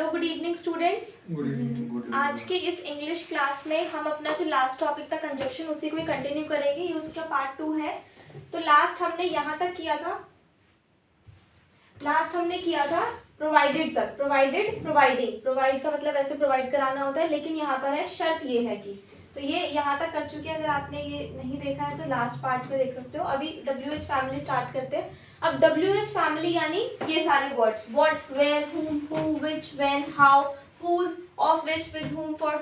Hello good evening students. Good evening. आज के इस इंग्लिश क्लास में हम अपना जो लास्ट टॉपिक था कंजक्शन उसी को ही कंटिन्यू करेंगे। ये उसका पार्ट 2 है। तो लास्ट हमने यहाँ तक किया था, प्रोवाइडेड तक। Provided, providing. प्रोवाइड का मतलब ऐसे प्रोवाइड कराना होता है, लेकिन यहाँ पर है शर्त ये है कि, तो ये यहाँ तक कर चुके हैं। अगर आपने ये नहीं देखा है तो लास्ट पार्ट में देख सकते हो। अभी WH फैमिली स्टार्ट करते हैं। अब WH फैमिली यानी ये सारे words, what, where, whom, who, which, when, how, whose, of which, with whom, for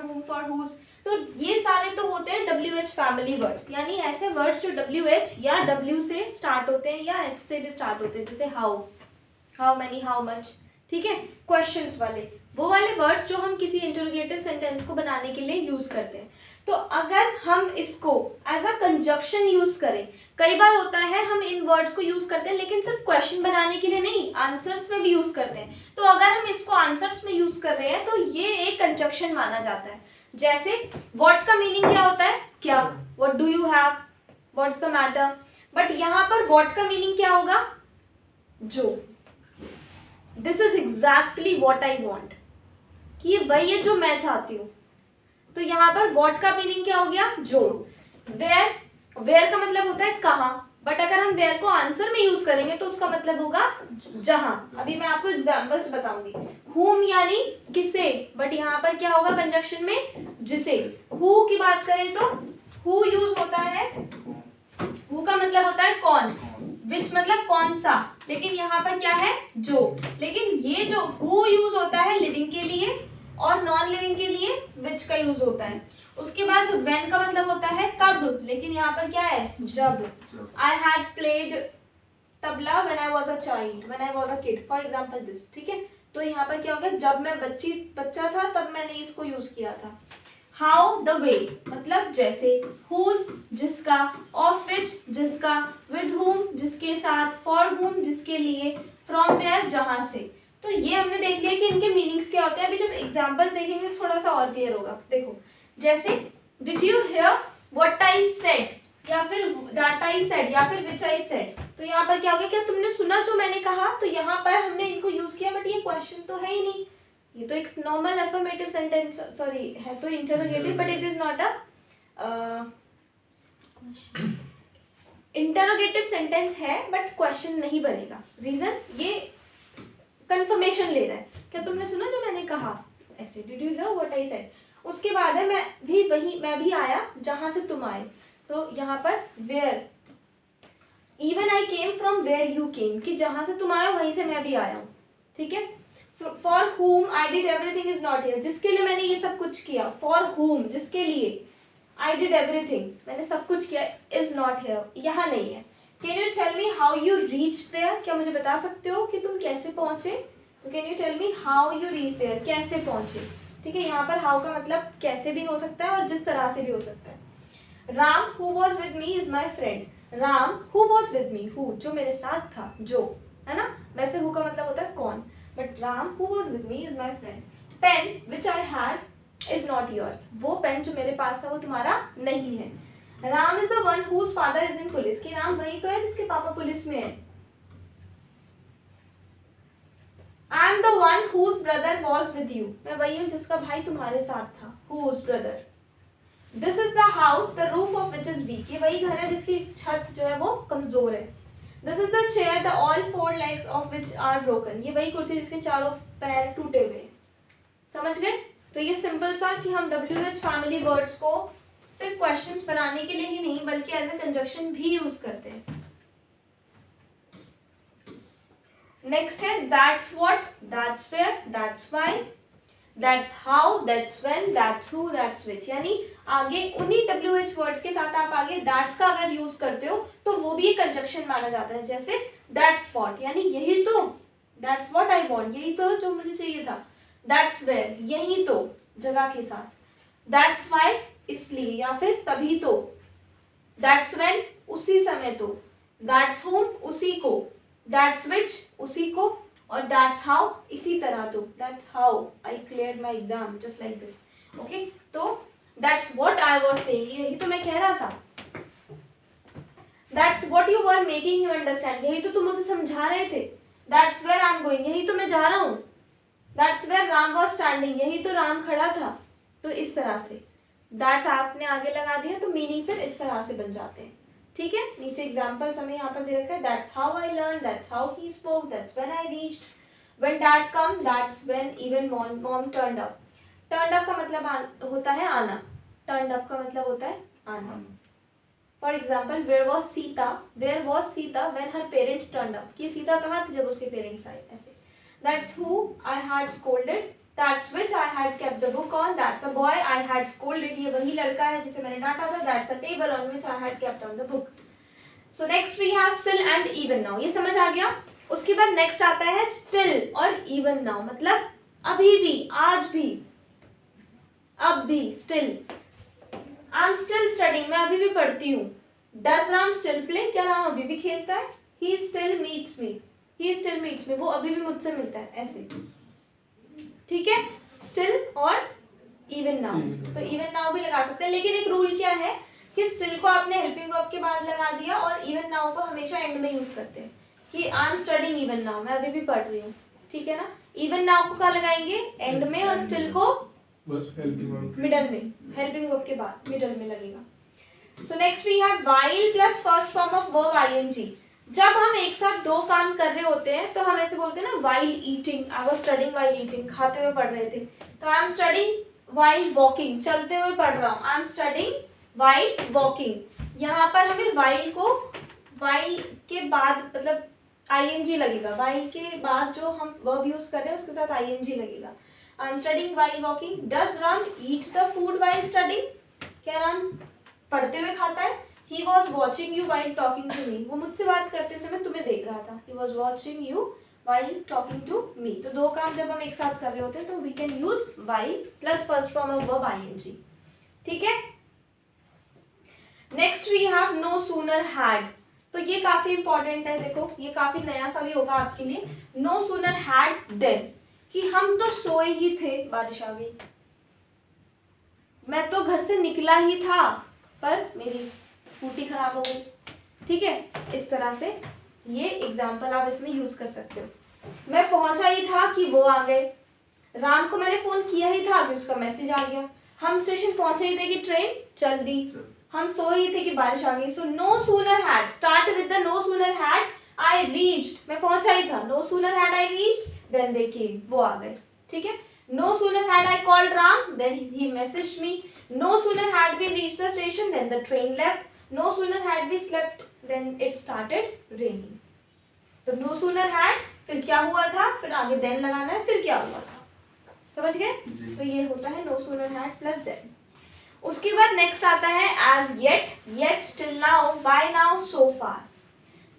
whose। तो ये सारे तो होते हैं WH फैमिली वर्ड्स, यानी ऐसे वर्ड्स जो WH या W से स्टार्ट होते हैं या H से भी स्टार्ट होते हैं, जैसे हाउ मैनी, हाउ मच। ठीक है, क्वेश्चंस वाले, वो वाले वर्ड्स जो हम किसी इंटरोगेटिव सेंटेंस को बनाने के लिए यूज करते हैं। तो अगर हम इसको एज अ कंजक्शन यूज करें, कई बार होता है हम इन वर्ड्स को यूज करते हैं लेकिन सिर्फ क्वेश्चन बनाने के लिए नहीं, आंसर्स में भी यूज करते हैं। तो अगर हम इसको आंसर्स में यूज कर रहे हैं तो ये एक कंजक्शन माना जाता है। जैसे व्हाट का मीनिंग क्या होता है, क्या, what do you have, what's the matter. But यहाँ पर व्हाट का मीनिंग क्या होगा, जो, this is exactly what I want, कि ये वही है जो मैं चाहती हूँ। तो यहाँ पर व्हाट का मीनिंग क्या हो गया, जो। वेयर का मतलब होता है कहाँ, बट अगर हम वेयर को आंसर में यूज करेंगे तो उसका मतलब होगा जहां। अभी मैं आपको एग्जांपल्स बताऊंगी। whom यानी किसे, बट यहाँ पर क्या होगा कंजक्शन में, जिसे। who की बात करें तो who यूज होता है, who का मतलब होता है कौन, which मतलब कौन सा, लेकिन यहाँ पर क्या है, जो। लेकिन ये जो who यूज होता है लिविंग के लिए और नॉन लिविंग के लिए which का यूज होता है। उसके बाद when का मतलब होता है कब, लेकिन यहाँ पर क्या है, जब। I had played tabla when I was a child, when I was a kid, for example this। ठीक है, तो यहाँ पर क्या हो गया, जब मैं बच्चा था तब मैंने इसको यूज किया था। How, the way मतलब जैसे, whose जिसका, of which जिसका, with whom जिसके साथ, for whom जिसके लिए, from where जहां से। तो ये हमने देख लिया कि इनके मीनिंग्स क्या होते हैं। अभी जब एग्जांपल्स देखेंगे तो थोड़ा सा और क्लियर होगा। देखो, जैसे did you here what I said, या फिर दैट आई सेड, या फिर विच आई सेड। तो यहाँ पर क्या हो गया, क्या तुमने सुना जो मैंने कहा। तो यहाँ पर हमने इनको यूज किया, बट ये क्वेश्चन तो है ही नहीं, ये तो एक नॉर्मल अफर्मेटिव सेंटेंस, सॉरी है तो interrogative, but it is not a interrogative sentence है, बट क्वेश्चन नहीं बनेगा। रीजन, ये कंफर्मेशन ले रहा है, क्या तुमने सुना जो मैंने कहा, ऐसे did you here what I said. उसके बाद है मैं भी आया जहां से तुम आए। तो यहाँ पर where, even I came from where you came, कि जहां से तुम आए वहीं से मैं भी आया हूँ। ठीक है, for whom I did everything is not here, जिसके लिए मैंने ये सब कुछ किया। फॉर whom जिसके लिए, आई डिड एवरीथिंग मैंने सब कुछ किया, इज नॉट हियर यहाँ नहीं है। Can you tell me how you reach there, क्या मुझे बता सकते हो कि तुम कैसे पहुंचे। तो can you tell me how you reach there, कैसे पहुंचे। ठीक है, यहाँ पर हाउ का मतलब कैसे भी हो सकता है और जिस तरह से भी हो सकता है। Ram who was with me is my friend, Ram who was with me, who जो मेरे साथ था, जो, है ना। वैसे हु का मतलब होता है कौन, but Ram who was with me is my friend. Pen which I had is not yours, वो पेन जो मेरे पास था वो तुम्हारा नहीं है। Ram is the one whose father is in police, कि राम वही तो है जिसके पापा पुलिस में है। I am the one whose brother was with you, मैं वही हूँ जिसका भाई तुम्हारे साथ था, whose brother. This is the house the roof of which is weak, ये वही घर है जिसकी छत जो है वो कमजोर है। This is the chair the all four legs of which are broken, ये वही कुर्सी जिसके चारों पैर टूटे हुए हैं। समझ गए। तो ये सिंपल सा कि हम WH फैमिली वर्ड्स को सिर्फ क्वेश्चंस बनाने के लिए ही नहीं बल्कि एज ए कंजक्शन भी यूज करते हैं। नेक्स्ट है that's what, that's where, that's why, that's how, that's when, that's who, that's which. यानी आगे उन्हीं WH वर्ड्स के साथ आप आगे दैट्स का अगर यूज करते हो तो वो भी एक कंजक्शन माना जाता है। जैसे दैट्स व्हाट यानी यही तो, दैट्स व्हाट आई वांट यही तो जो मुझे चाहिए था। दैट्स वेयर यही तो, जगह के साथ। दैट्स व्हाई इसलिए या फिर तभी तो। दैट्स व्हेन उसी समय तो। दैट्स whom उसी को। दैट्स which उसी को, और दैट्स हाउ इसी तरह तो। That's how I cleared my exam just like this. Okay, तो that's what I was saying, यही तो मैं कह रहा था। That's what you were making him understand, यही तो तुम उसे समझा रहे थे। That's where I am going, यही तो मैं जा रहा हूँ। That's where Ram was standing, यही तो राम खड़ा था। तो इस तरह से दैट्स आपने आगे लगा दिया तो मीनिंग फिर इस तरह से बन जाते हैं। ठीक है, नीचे एग्जाम्पल्स हमें यहाँ पर दे रखा है। That's how I learn, that's how he spoke, that's when I reached, when dad come, that's when even mom turned up. Turned up का मतलब होता है आना, टर्न्ड अप का मतलब होता है आना। For example where was Sita, where was Sita when her parents turned up, कि सीता कहाँ थी जब उसके पेरेंट्स आए, ऐसे। That's who I had scolded, that's which I had kept the book on, that's the boy I had scolded, ये वही लड़का है जिसे मैंने डांटा था। That's the table on which I had kept on the book. So next we have still and even now, ये समझ आ गया। उसके बाद नेक्स्ट आता है स्टिल और इवन नाउ, मतलब अभी भी, आज भी, अब भी, still. I am still studying, मैं अभी भी पढ़ती हूँ। डज राम स्टिल प्ले, क्या राम अभी भी खेलता है। He still meets me, he still meets मी, वो अभी भी मुझसे मिलता है, ऐसे। ठीक है, स्टिल और इवन नाउ, तो इवन नाउ भी लगा सकते हैं, लेकिन एक रूल क्या है कि स्टिल को आपने हेल्पिंग वर्ब के बाद लगा दिया और इवन नाउ को हमेशा एंड में यूज करते हैं, कि I am studying even now, मैं अभी भी पढ़ रही हूँ। ठीक है ना, इवन नाउ को कहाँ लगाएंगे, एंड में, और स्टिल को मिडल में, हेल्पिंग वर्ब के बाद मिडल में लगेगा। So next we have while plus first form of verb ING. जब हम एक साथ दो काम कर रहे होते हैं तो हम ऐसे बोलते हैं ना, while eating, I was studying while eating, खाते हुए पढ़ रहे थे। तो I am studying while walking, चलते हुए पढ़ रहा हूँ, I am studying while walking. यहाँ पर हमें व्हाइल को, व्हाइल के बाद मतलब आईएनजी लगेगा, व्हाइल के बाद जो हम वर्ब यूज कर रहे हैं उसके साथ आईएनजी लगेगा। I am studying while walking. Does Ram eat the food while studying, क्या राम पढ़ते हुए खाता है। He was watching you while talking to me, वो मुझसे बात करते समय तुम्हें देख रहा था। He was watching you while talking to me। तो दो काम जब हम एक साथ कर रहे होते हैं तो we can use while plus first form of verb ing। ठीक है, next we have no sooner had। तो ये काफी इंपॉर्टेंट है, देखो ये काफी नया सा भी होगा आपके लिए। no sooner had then, कि हम तो सोए ही थे, बारिश आ गई। मैं तो घर से निकला ही था पर मेरी स्कूटी खराब हो गई। ठीक है, इस तरह से ये एग्जाम्पल आप इसमें यूज कर सकते हो। मैं पहुंचा ही था कि वो आ गए। राम को मैंने फोन किया ही था कि उसका मैसेज आ गया। हम स्टेशन पहुंचे ही थे कि ट्रेन चल दी। हम सोए ही थे कि बारिश आ गई। So no sooner had, start with the no sooner had I reached, मैं पहुंचा ही था। No sooner had I reached then they came, वो आ गए। ठीक है, no sooner had I called Ram then he messaged me. No sooner had we reached the station then the train left. No sooner had we slept then it started raining। तो no sooner had, फिर क्या हुआ था, फिर आगे then लगाना है, फिर क्या हुआ था, समझ गए। तो ये होता है no sooner had plus then। उसके बाद नेक्स्ट आता है as yet, yet till now, by now, so far।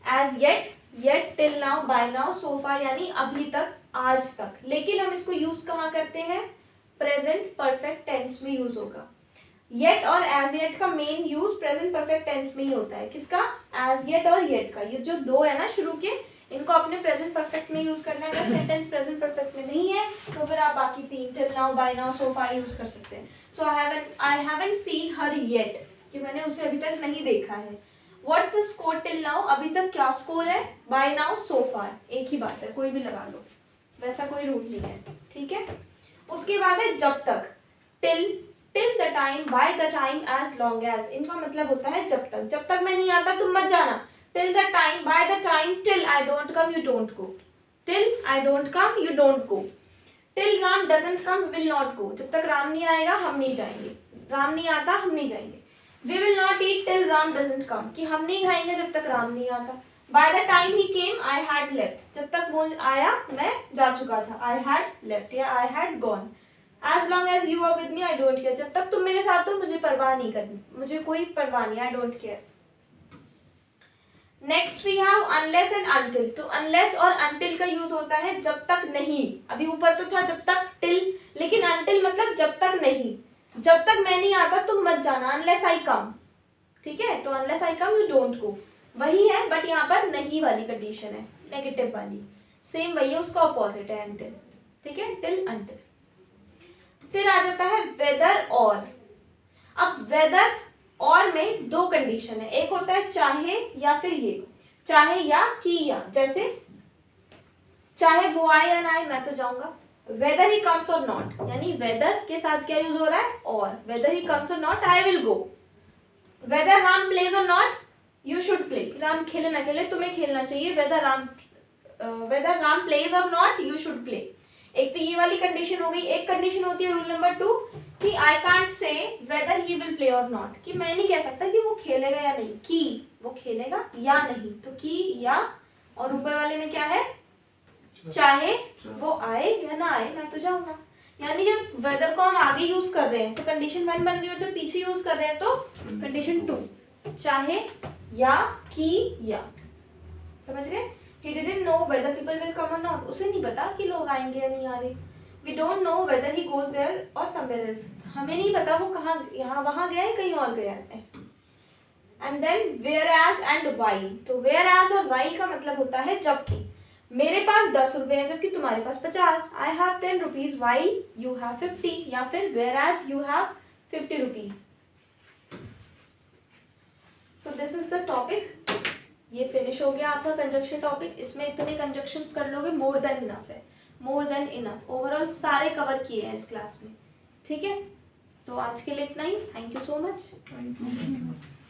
as yet, yet till now, by now, so far यानी अभी तक, आज तक। लेकिन हम इसको यूज कहाँ करते हैं, प्रेजेंट परफेक्ट टेंस में यूज होगा। येट और एज येट का main use present perfect tense में ही होता है। किसका, एज येट और येट का, ये जो दो है ना शुरू के, इनको अपने प्रेजेंट परफेक्ट में यूज करना है। अगर सेंटेंस प्रेजेंट परफेक्ट में नहीं है तो फिर आप बाकी तीन, till now, by now, so far use कर सकते हैं। So I haven't seen her yet, कि मैंने उसे अभी तक नहीं देखा है। What's the score till now, अभी तक क्या स्कोर है। बाय नाउ, सो फार, एक ही बात है, कोई भी लगा लो, वैसा कोई रूल नहीं है। ठीक है, उसके बाद है जब तक, till, till the time, by the time, as long as. इनका मतलब होता है जब तक, जब तक मैं नहीं आता तुम मत जाना। Till the time, by the time, till I don't come, you don't go. Till I don't come, you don't go. Till Ram doesn't come, will not go, जब तक राम नहीं आएगा हम नहीं जाएंगे। राम नहीं आता हम नहीं जाएंगे। We will not eat till Ram doesn't come, कि हम नहीं खाएंगे जब तक राम नहीं आता। By the time he came, I had left, जब तक वो आया मैं जा चुका था। आई हैड लेफ्ट या I had gone. As long as you are with me, I don't care, जब तक तुम मेरे साथ हो मुझे परवाह नहीं करनी, मुझे कोई परवाह नहीं, I don't care। Next we have unless and until. तो अनलेस और अनटिल का यूज होता है जब तक नहीं। अभी ऊपर तो था जब तक टिल, लेकिन अनटिल मतलब जब तक नहीं, जब तक मैं नहीं आता तुम मत जाना। अनलेस आई कम, ठीक है, तो unless I come, you don't go, वही है, बट यहाँ पर नहीं वाली कंडीशन है, नेगेटिव वाली। सेम वही है, उसका ऑपोजिट है अनटिल। ठीक है, टिल, अनटिल। फिर आ जाता है वेदर और। अब वेदर और में दो कंडीशन है, एक होता है चाहे या फिर ये, चाहे या कि या। जैसे चाहे वो आए या ना आए मैं तो जाऊंगा, whether he comes or not, यानी वेदर के साथ क्या यूज हो रहा है, और whether he comes or not I will go, whether Ram plays or not you should play, Ram खेले ना खेले तुम्हें खेलना चाहिए, whether Ram plays or not you should play. एक तो ये वाली कंडीशन हो गई। एक कंडीशन होती है रूल नंबर 2 कि I can't say weather he will play और नॉट, कि मैं नहीं कह सकता कि वो खेलेगा या नहीं, कि वो खेलेगा या नहीं, तो कि या, और ऊपर वाले में क्या है, चाहे वो आए या ना आए मैं तो जाऊंगा। यानी जब वेदर को हम आगे यूज कर रहे हैं तो कंडीशन 1 बन रही है, और जब पीछे यूज कर रहे हैं तो कंडीशन 2, चाहे या कि या। समझ गए? He didn't know whether people will come or not. उसे नहीं पता कि लोग आएंगे या नहीं आ रहे। We don't know whether he goes there or somewhere else. हमें नहीं पता वो कहाँ, यहाँ वहाँ गया है कहीं और गया है, ऐसे। And then whereas and while. तो whereas और while का मतलब होता है जबकि। मेरे पास 10 रुपए है जबकि तुम्हारे पास 50। I have 10 rupees while you have 50, या फिर whereas you have 50 rupees. So this is the topic. ये फिनिश हो गया आपका कंजक्शन टॉपिक। इसमें इतने कंजक्शंस कर लोगे मोर देन इनफ है, मोर देन इनफ। ओवरऑल सारे कवर किए हैं इस क्लास में, ठीक है। तो आज के लिए इतना ही। Thank you so much. Thank you.